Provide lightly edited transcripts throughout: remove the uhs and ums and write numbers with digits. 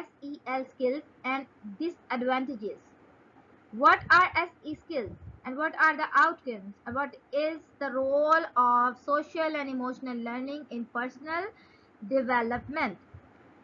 SEL skills and disadvantages. What are SE skills and what are the outcomes and what is the role of social and emotional learning in personal development.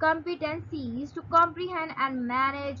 competencies to comprehend and manage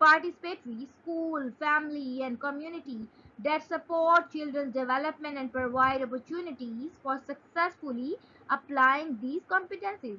participatory school, family and community that support children's development and provide opportunities for successfully applying these competencies.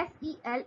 SEL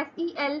SEL।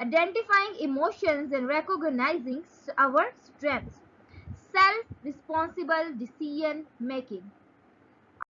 Identifying emotions and recognizing our strengths, self responsible decision making।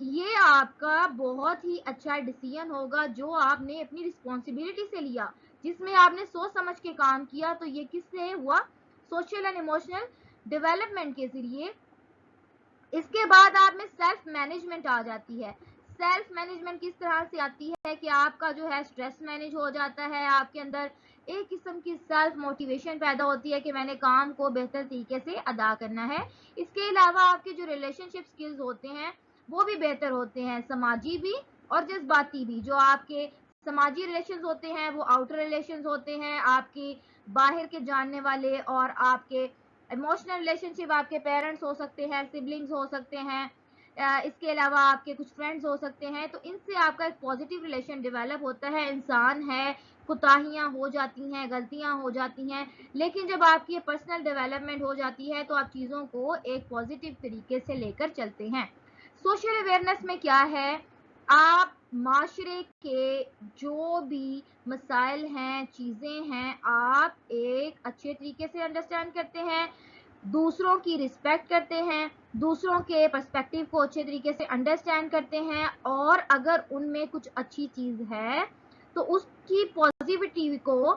یہ آپ کا بہت ہی اچھا decision ہوگا جو آپ نے اپنی رسپانسبلٹی سے لیا، جس میں آپ نے سوچ سمجھ کے کام کیا. تو یہ کس سے ہوا؟ سوشل اینڈ ایموشنل ڈیولپمنٹ کے ذریعے. اس کے بعد آپ میں سیلف مینجمنٹ آ جاتی ہے. سیلف مینجمنٹ کس طرح سے آتی ہے کہ آپ کا جو ہے اسٹریس مینج ہو جاتا ہے، آپ کے اندر ایک قسم کی سیلف موٹیویشن پیدا ہوتی ہے کہ میں نے کام کو بہتر طریقے سے ادا کرنا ہے. اس کے علاوہ آپ کے جو ریلیشن شپ سکلز ہوتے ہیں وہ بھی بہتر ہوتے ہیں، سماجی بھی اور جذباتی بھی. جو آپ کے سماجی ریلیشنز ہوتے ہیں وہ آؤٹر ریلیشنز ہوتے ہیں، آپ کی باہر کے جاننے والے، اور آپ کے ایموشنل ریلیشن شپ آپ کے پیرنٹس ہو سکتے ہیں، سبلنگز ہو سکتے ہیں، اس کے علاوہ آپ کے کچھ فرینڈز ہو سکتے ہیں. تو ان سے آپ کا ایک پازیٹیو ریلیشن ڈیولپ ہوتا ہے. انسان ہے، کوتاہیاں ہو جاتی ہیں، غلطیاں ہو جاتی ہیں، لیکن جب آپ کی پرسنل ڈیولپمنٹ ہو جاتی ہے تو آپ چیزوں کو ایک پازیٹیو طریقے سے لے کر چلتے ہیں. سوشل اویئرنیس میں کیا ہے؟ آپ معاشرے کے جو بھی مسائل ہیں، چیزیں ہیں، آپ ایک اچھے طریقے سے انڈرسٹینڈ کرتے ہیں، دوسروں کی رسپیکٹ کرتے ہیں، دوسروں کے پرسپیکٹیو کو اچھے طریقے سے انڈرسٹینڈ کرتے ہیں، اور اگر ان میں کچھ اچھی چیز ہے تو اس کی پازیٹیوٹی کو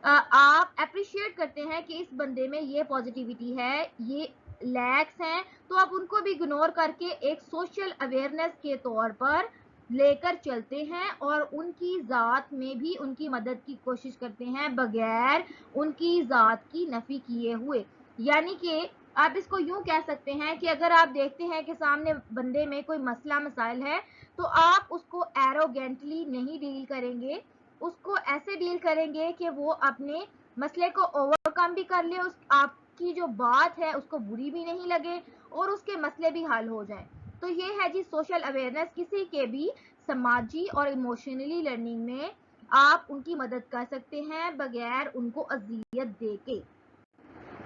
آپ اپریشیٹ کرتے ہیں کہ اس بندے میں یہ پازیٹیوٹی ہے، یہ لیکس ہیں، تو آپ ان کو بھی اگنور کر کے ایک سوشل اویئرنیس کے طور پر لے کر چلتے ہیں، اور ان کی ذات میں بھی ان کی مدد کی کوشش کرتے ہیں بغیر ان کی ذات کی نفی کیے ہوئے. یعنی کہ آپ اس کو یوں کہہ سکتے ہیں کہ اگر آپ دیکھتے ہیں کہ سامنے بندے میں کوئی مسئلہ مسائل ہے تو آپ اس کو ایروگینٹلی نہیں ڈیل کریں گے، اس کو ایسے ڈیل کریں گے کہ وہ اپنے مسئلے کو اوور کم بھی کر لے، آپ کی جو بات ہے اس کو بری بھی نہیں لگے، اور اس کے مسئلے بھی حل ہو جائیں. تو یہ ہے جی سوشل اویئرنیس. کسی کے بھی سماجی اور ایموشنلی لرننگ میں آپ ان کی مدد کر سکتے ہیں بغیر ان کو اذیت دے کے.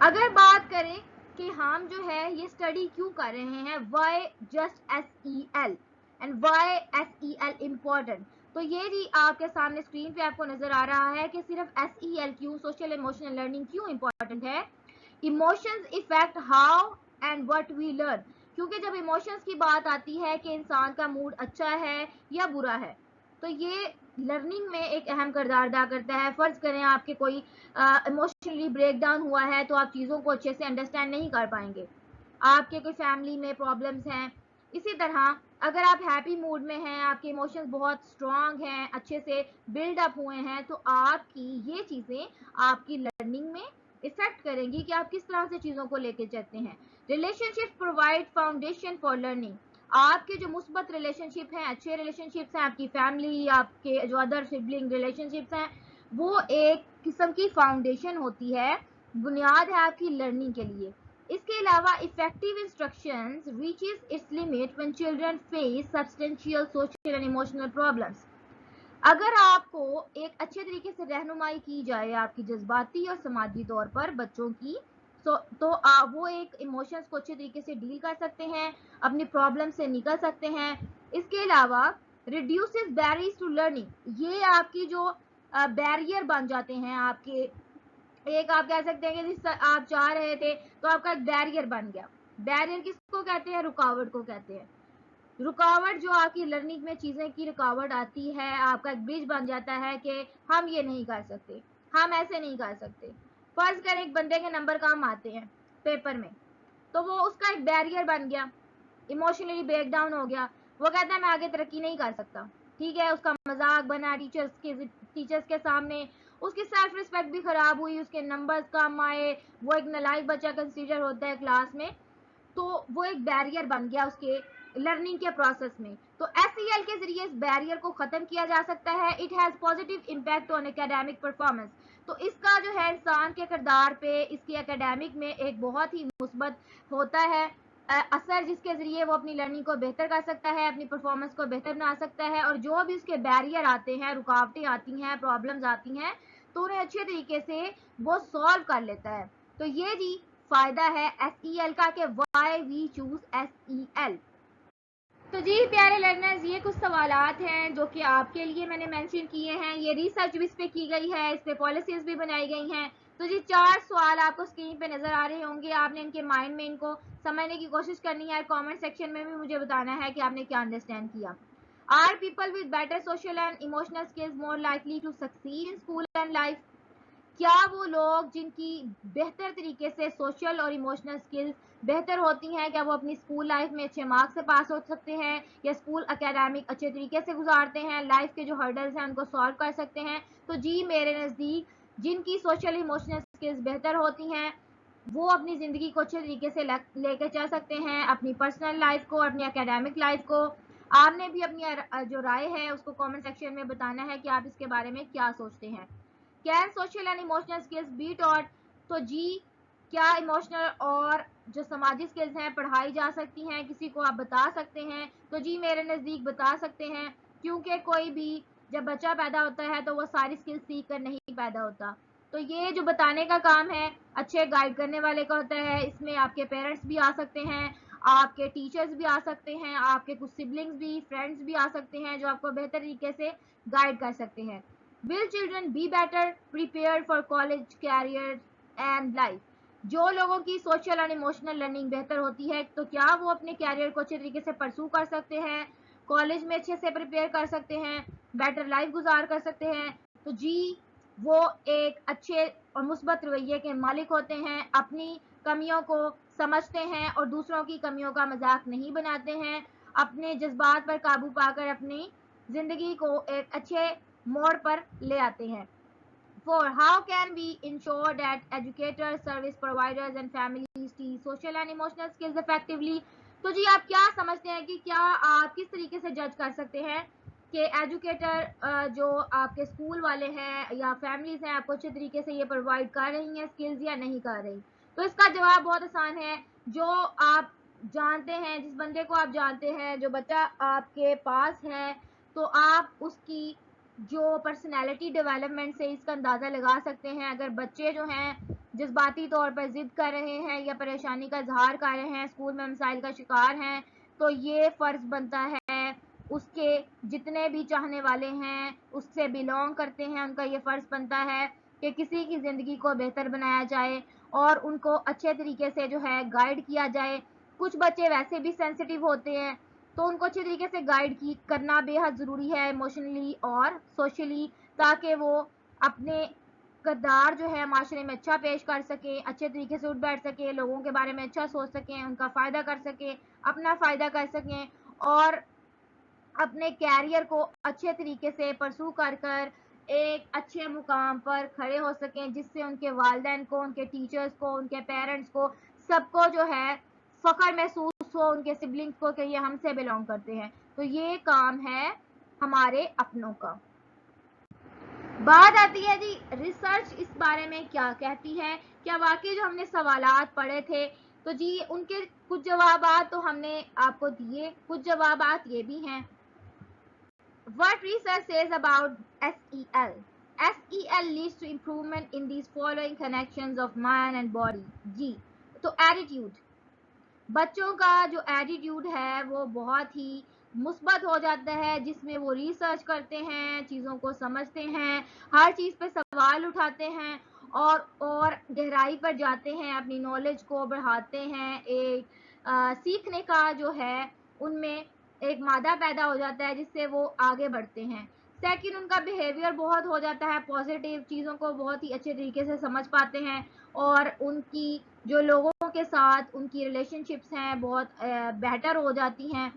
اگر بات کریں کہ ہم جو ہے یہ اسٹڈی کیوں کر رہے ہیں، why just SEL and why SEL important. تو یہ جی آپ کے سامنے اسکرین پہ آپ کو نظر آ رہا ہے کہ صرف SEL کیوں، سوشل ایموشنل لرننگ کیوں امپورٹنٹ ہے. Emotions affect how and what we learn. کیونکہ جب ایموشنز کی بات آتی ہے کہ انسان کا موڈ اچھا ہے یا برا ہے، تو یہ لرننگ میں ایک اہم کردار ادا کرتا ہے. فرض کریں آپ کے کوئی ایموشنلی بریک ڈاؤن ہوا ہے تو آپ چیزوں کو اچھے سے انڈرسٹینڈ نہیں کر پائیں گے. آپ کے کوئی فیملی میں پرابلمس ہیں، اسی طرح اگر آپ ہیپی موڈ میں ہیں، آپ کے ایموشنز بہت اسٹرانگ ہیں، اچھے سے بلڈ اپ ہوئے ہیں، تو آپ کی یہ چیزیں آپ کی لرننگ میں افیکٹ کریں گی کہ آپ کس طرح سے چیزوں کو لے کے چلتے ہیں. Relation ship provide foundation for learning. آپ کے جو مثبت ریلیشن شپ ہیں، اچھے ریلیشن شپس ہیں، آپ کی فیملی، آپ کے جو ادر سبلنگ ریلیشن شپس ہیں، وہ ایک قسم کی فاؤنڈیشن ہوتی ہے، بنیاد ہے آپ کی لرننگ کے لیے. اس کے علاوہ affective instructions reaches its limit when children face substantial social and emotional problems. اگر آپ کو ایک اچھے طریقے سے رہنمائی کی جائے آپ کی جذباتی اور سماجی طور پر بچوں کی، تو وہ ایک ایموشنز کو اچھے طریقے سے ڈیل کر سکتے ہیں، اپنی پرابلم سے نکل سکتے ہیں. اس کے علاوہ ریڈیوسز بیریئرز ٹو لرننگ. یہ آپ کی جو بیریئر بن جاتے ہیں، آپ کے ایک آپ کہہ سکتے ہیں کہ جس آپ چاہ رہے تھے تو آپ کا ایک بیریئر بن گیا. بیریئر کس کو کہتے ہیں؟ رکاوٹ کو کہتے ہیں. رکاوٹ جو آپ کی لرننگ میں چیزیں کی رکاوٹ آتی ہے، آپ کا ایک برج بن جاتا ہے کہ ہم یہ نہیں کر سکتے، ہم ایسے نہیں کر سکتے. فرض کریں ایک بندے کے نمبر کم آتے ہیں پیپر میں، تو وہ اس کا ایک بیریئر بن گیا، ایموشنلی بریک ڈاؤن ہو گیا. وہ کہتا ہے میں آگے ترقی نہیں کر سکتا. ٹھیک ہے، اس کا مذاق بنا ٹیچرز کے سامنے، اس کی سیلف رسپیکٹ بھی خراب ہوئی، اس کے نمبرز کم آئے، وہ ایک نالائق بچہ کنسیڈر ہوتا ہے کلاس میں. تو وہ ایک بیریئر بن گیا اس کے لرننگ کے پروسیس میں. تو SEL کے ذریعے اس بیریئر کو ختم کیا جا سکتا ہے. It has positive impact on academic performance. تو اس کا جو ہے انسان کے کردار پہ، اس کی اکیڈیمک میں ایک بہت ہی مثبت ہوتا ہے اثر، جس کے ذریعے وہ اپنی لرننگ کو بہتر کر سکتا ہے، اپنی پرفارمنس کو بہتر بنا سکتا ہے، اور جو بھی اس کے بیریئر آتے ہیں، رکاوٹیں آتی ہیں، پرابلمز آتی ہیں، تو انہیں اچھے طریقے سے وہ سالو کر لیتا ہے. تو یہ جی فائدہ ہے SEL کا کہ وائی وی چوز SEL. تو جی پیارے لرنرز، یہ کچھ سوالات ہیں جو کہ آپ کے لیے میں نے مینشن کیے ہیں. یہ ریسرچ بھی اس پہ کی گئی ہے، اس پہ پالیسیز بھی بنائی گئی ہیں. تو جی 4 سوال آپ کو اسکرین پہ نظر آ رہے ہوں گے. آپ نے ان کے مائنڈ میں ان کو سمجھنے کی کوشش کرنی ہے. کامنٹ سیکشن میں بھی مجھے بتانا ہے کہ آپ نے کیا انڈرسٹینڈ کیا. Are people with better social and emotional skills more likely to succeed in school and life? کیا وہ لوگ جن کی بہتر طریقے سے سوشل اور ایموشنل سکلز بہتر ہوتی ہیں، کیا وہ اپنی اسکول لائف میں اچھے مارکس سے پاس ہو سکتے ہیں، یا اسکول اکیڈمک اچھے طریقے سے گزارتے ہیں، لائف کے جو ہرڈلز ہیں ان کو سالو کر سکتے ہیں؟ تو جی میرے نزدیک جن کی سوشل ایموشنل سکلز بہتر ہوتی ہیں وہ اپنی زندگی کو اچھے طریقے سے لے کے چل سکتے ہیں، اپنی پرسنل لائف کو، اپنی اکیڈمک لائف کو. آپ نے بھی اپنی جو رائے ہے اس کو کامنٹ سیکشن میں بتانا ہے کہ آپ اس کے بارے میں کیا سوچتے ہیں. Can social and emotional skills be taught? تو جی کیا ایموشنل اور جو سماجی اسکلز ہیں پڑھائی جا سکتی ہیں؟ کسی کو آپ بتا سکتے ہیں؟ تو جی میرے نزدیک بتا سکتے ہیں، کیونکہ کوئی بھی جب بچہ پیدا ہوتا ہے تو وہ ساری اسکلز سیکھ کر نہیں پیدا ہوتا. تو یہ جو بتانے کا کام ہے اچھے گائیڈ کرنے والے کا ہوتا ہے. اس میں آپ کے پیرنٹس بھی آ سکتے ہیں، آپ کے ٹیچرز بھی آ سکتے ہیں، آپ کے کچھ سبلنگز بھی، فرینڈس بھی آ سکتے ہیں جو آپ کو بہتر طریقے سے گائیڈ کر سکتے ہیں. Will children be better prepared for college, career and life? جو لوگوں کی سوشل اور ایموشنل لرننگ بہتر ہوتی ہے تو کیا وہ اپنے کیریئر کو اچھے طریقے سے پرسو کر سکتے ہیں، کالج میں اچھے سے پریپیئر کر سکتے ہیں، بیٹر لائف گزار کر سکتے ہیں؟ تو جی وہ ایک اچھے اور مثبت رویے کے مالک ہوتے ہیں، اپنی کمیوں کو سمجھتے ہیں اور دوسروں کی کمیوں کا مذاق نہیں بناتے ہیں، اپنے جذبات پر قابو پا کر اپنی زندگی کو ایک اچھے موڑ پر لے آتے ہیں. For how can we ensure that educators, service providers and families teach social and emotional skills effectively? تو جی آپ کیا سمجھتے ہیں کہ کیا آپ کس طریقے سے جج کر سکتے ہیں کہ ایجوکیٹر جو آپ کے اسکول والے ہیں یا فیملیز ہیں آپ کو اچھے طریقے سے یہ پرووائڈ کر رہی ہیں اسکلز یا نہیں کر رہی؟ تو اس کا جواب بہت آسان ہے. جو آپ جانتے ہیں، جس بندے کو آپ جانتے ہیں، جو بچہ آپ کے پاس ہے، تو آپ اس کی جو پرسنالٹی ڈیولپمنٹ سے اس کا اندازہ لگا سکتے ہیں. اگر بچے جو ہیں جذباتی طور پر ضد کر رہے ہیں یا پریشانی کا اظہار کر رہے ہیں، اسکول میں مسائل کا شکار ہیں، تو یہ فرض بنتا ہے اس کے جتنے بھی چاہنے والے ہیں، اس سے بلونگ کرتے ہیں، ان کا یہ فرض بنتا ہے کہ کسی کی زندگی کو بہتر بنایا جائے اور ان کو اچھے طریقے سے جو ہے گائیڈ کیا جائے. کچھ بچے ویسے بھی سینسٹیو ہوتے ہیں تو ان کو اچھے طریقے سے گائیڈ کرنا بے حد ضروری ہے ایموشنلی اور سوشلی، تاکہ وہ اپنے کردار جو ہے معاشرے میں اچھا پیش کر سکیں، اچھے طریقے سے اٹھ بیٹھ سکیں، لوگوں کے بارے میں اچھا سوچ سکیں، ان کا فائدہ کر سکیں، اپنا فائدہ کر سکیں اور اپنے کیریئر کو اچھے طریقے سے پرسو کر ایک اچھے مقام پر کھڑے ہو سکیں، جس سے ان کے والدین کو، ان کے ٹیچرز کو، ان کے پیرنٹس کو، سب کو جو ہے فخر محسوس ہو، ان کے سبلنگز کو، کہ یہ ہم سے بلونگ کرتے ہیں. تو یہ کام ہے ہمارے اپنوں کا. بات آتی ہے جی ریسرچ اس بارے میں کیا کہتی ہے. کیا واقعی جو ہم نے سوالات پڑھے تھے تو جی ان کے کچھ جوابات تو ہم نے آپ کو دیے، کچھ جوابات یہ بھی ہیں. What research says about SEL? SEL leads to improvement in these following connections of mind and body. جی تو ایٹیٹیوڈ، بچوں کا جو ایٹیٹیوڈ ہے وہ بہت ہی مثبت ہو جاتا ہے، جس میں وہ ریسرچ کرتے ہیں، چیزوں کو سمجھتے ہیں، ہر چیز پہ سوال اٹھاتے ہیں اور گہرائی پر جاتے ہیں، اپنی نالج کو بڑھاتے ہیں. ایک سیکھنے کا جو ہے ان میں ایک مادہ پیدا ہو جاتا ہے جس سے وہ آگے بڑھتے ہیں. سیکنڈ، ان کا بیہیویئر بہت ہو جاتا ہے پازیٹیو، چیزوں کو بہت ہی اچھے طریقے سے سمجھ پاتے ہیں اور ان کی جو لوگوں کے ساتھ ان کی ریلیشن شپس ہیں بہت بہتر ہو جاتی ہیں.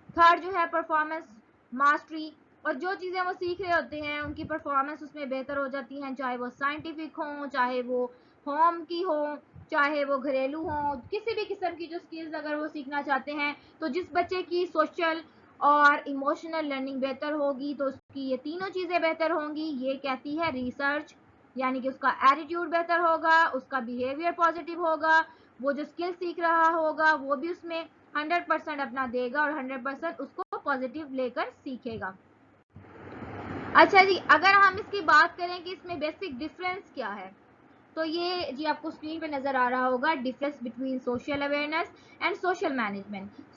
تھرڈ جو ہے پرفارمنس ماسٹری، اور جو چیزیں وہ سیکھ رہے ہوتے ہیں ان کی پرفارمنس اس میں بہتر ہو جاتی ہیں، چاہے وہ سائنٹیفک ہوں، چاہے وہ ہوم کی ہوں، چاہے وہ گھریلو ہوں، کسی بھی قسم کی جو سکلز اگر وہ سیکھنا چاہتے ہیں. تو جس بچے کی سوشل اور ایموشنل لرننگ بہتر ہوگی تو اس کی یہ تینوں چیزیں بہتر ہوں گی، یہ کہتی ہے ریسرچ. یعنی کہ اس کا ایٹیٹیوڈ بہتر ہوگا، اس کا بیہیویئر پازیٹیو ہوگا، وہ جو اسکل سیکھ رہا ہوگا وہ بھی اس میں 100% اپنا دے گا اور 100% اس کو پازیٹیو لے کر سیکھے گا. اچھا جی اگر ہم اس کی بات کریں کہ اس میں بیسک ڈفرینس کیا ہے، تو یہ جی آپ کو اسکرین پہ نظر آ رہا ہوگا difference between social awareness and social management.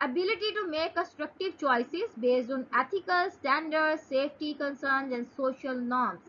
ability to make constructive choices based on ethical standards, safety concerns and social norms।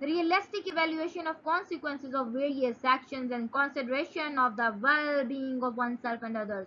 Realistic evaluation of consequences of various actions and consideration of the well-being of oneself and others।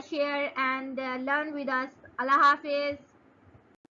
share and learn with us. Allah Hafiz.